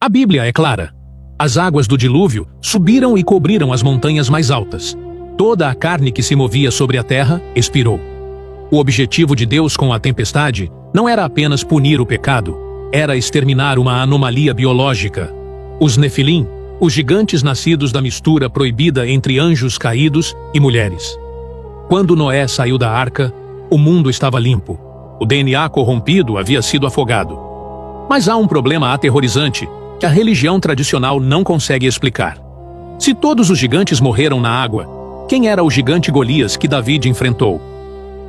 A Bíblia é clara. As águas do dilúvio subiram e cobriram as montanhas mais altas. Toda a carne que se movia sobre a terra expirou. O objetivo de Deus com a tempestade não era apenas punir o pecado, era exterminar uma anomalia biológica. Os Nefilim, os gigantes nascidos da mistura proibida entre anjos caídos e mulheres. Quando Noé saiu da arca, o mundo estava limpo. O DNA corrompido havia sido afogado. Mas há um problema aterrorizante que a religião tradicional não consegue explicar. Se todos os gigantes morreram na água, quem era o gigante Golias que David enfrentou?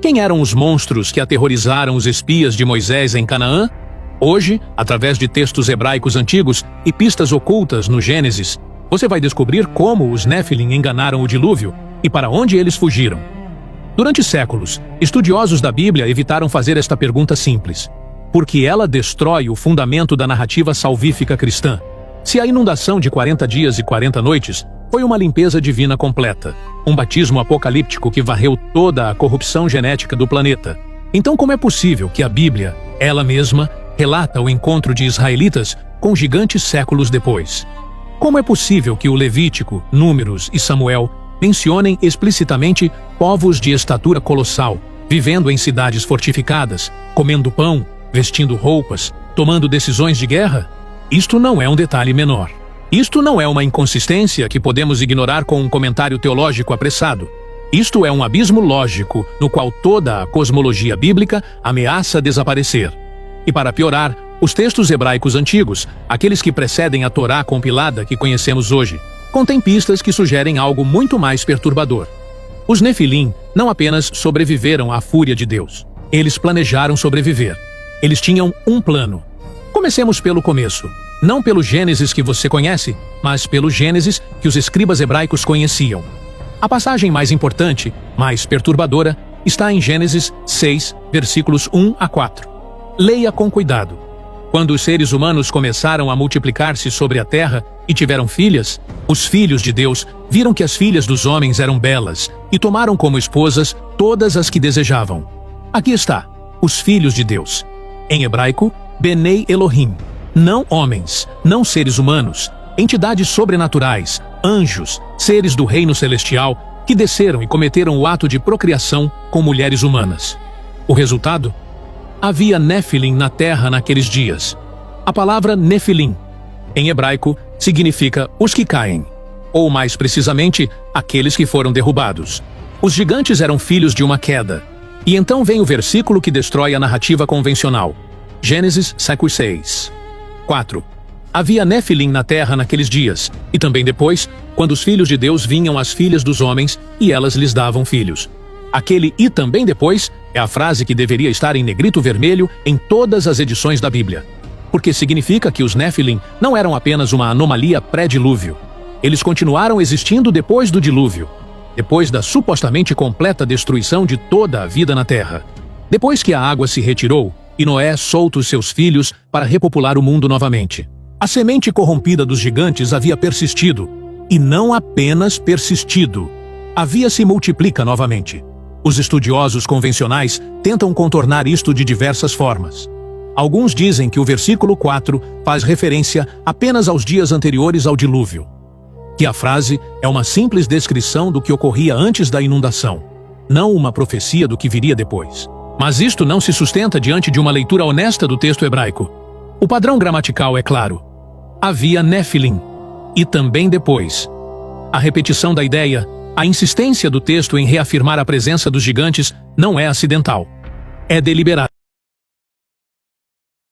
Quem eram os monstros que aterrorizaram os espias de Moisés em Canaã? Hoje, através de textos hebraicos antigos e pistas ocultas no Gênesis, você vai descobrir como os Nefilim enganaram o dilúvio e para onde eles fugiram. Durante séculos, estudiosos da Bíblia evitaram fazer esta pergunta simples, porque ela destrói o fundamento da narrativa salvífica cristã. Se a inundação de 40 dias e 40 noites foi uma limpeza divina completa, um batismo apocalíptico que varreu toda a corrupção genética do planeta, então como é possível que a Bíblia, ela mesma, relata o encontro de israelitas com gigantes séculos depois? Como é possível que o Levítico, Números e Samuel mencionem explicitamente povos de estatura colossal, vivendo em cidades fortificadas, comendo pão, vestindo roupas, tomando decisões de guerra? Isto não é um detalhe menor. Isto não é uma inconsistência que podemos ignorar com um comentário teológico apressado. Isto é um abismo lógico no qual toda a cosmologia bíblica ameaça desaparecer. E para piorar, os textos hebraicos antigos, aqueles que precedem a Torá compilada que conhecemos hoje, contêm pistas que sugerem algo muito mais perturbador. Os Nefilim não apenas sobreviveram à fúria de Deus, eles planejaram sobreviver. Eles tinham um plano. Comecemos pelo começo. Não pelo Gênesis que você conhece, mas pelo Gênesis que os escribas hebraicos conheciam. A passagem mais importante, mais perturbadora, está em Gênesis 6, versículos 1 a 4. Leia com cuidado. Quando os seres humanos começaram a multiplicar-se sobre a terra e tiveram filhas, os filhos de Deus viram que as filhas dos homens eram belas e tomaram como esposas todas as que desejavam. Aqui está, os filhos de Deus. Em hebraico, Benei Elohim. Não homens, não seres humanos, entidades sobrenaturais, anjos, seres do reino celestial, que desceram e cometeram o ato de procriação com mulheres humanas. O resultado? Havia Nefilim na terra naqueles dias. A palavra Nefilim, em hebraico, significa os que caem, ou mais precisamente, aqueles que foram derrubados. Os gigantes eram filhos de uma queda. E então vem o versículo que destrói a narrativa convencional. Gênesis 6. 4. Havia Nefilim na terra naqueles dias, e também depois, quando os filhos de Deus vinham às filhas dos homens, e elas lhes davam filhos. Aquele "e também depois" é a frase que deveria estar em negrito vermelho em todas as edições da Bíblia. Porque significa que os Nefilim não eram apenas uma anomalia pré-dilúvio. Eles continuaram existindo depois do dilúvio, depois da supostamente completa destruição de toda a vida na terra. Depois que a água se retirou, e Noé solta os seus filhos para repopular o mundo novamente. A semente corrompida dos gigantes havia persistido, e não apenas persistido, havia se multiplica novamente. Os estudiosos convencionais tentam contornar isto de diversas formas. Alguns dizem que o versículo 4 faz referência apenas aos dias anteriores ao dilúvio, que a frase é uma simples descrição do que ocorria antes da inundação, não uma profecia do que viria depois. Mas isto não se sustenta diante de uma leitura honesta do texto hebraico. O padrão gramatical é claro. Havia Nefilim, e também depois. A repetição da ideia, a insistência do texto em reafirmar a presença dos gigantes não é acidental. É deliberada.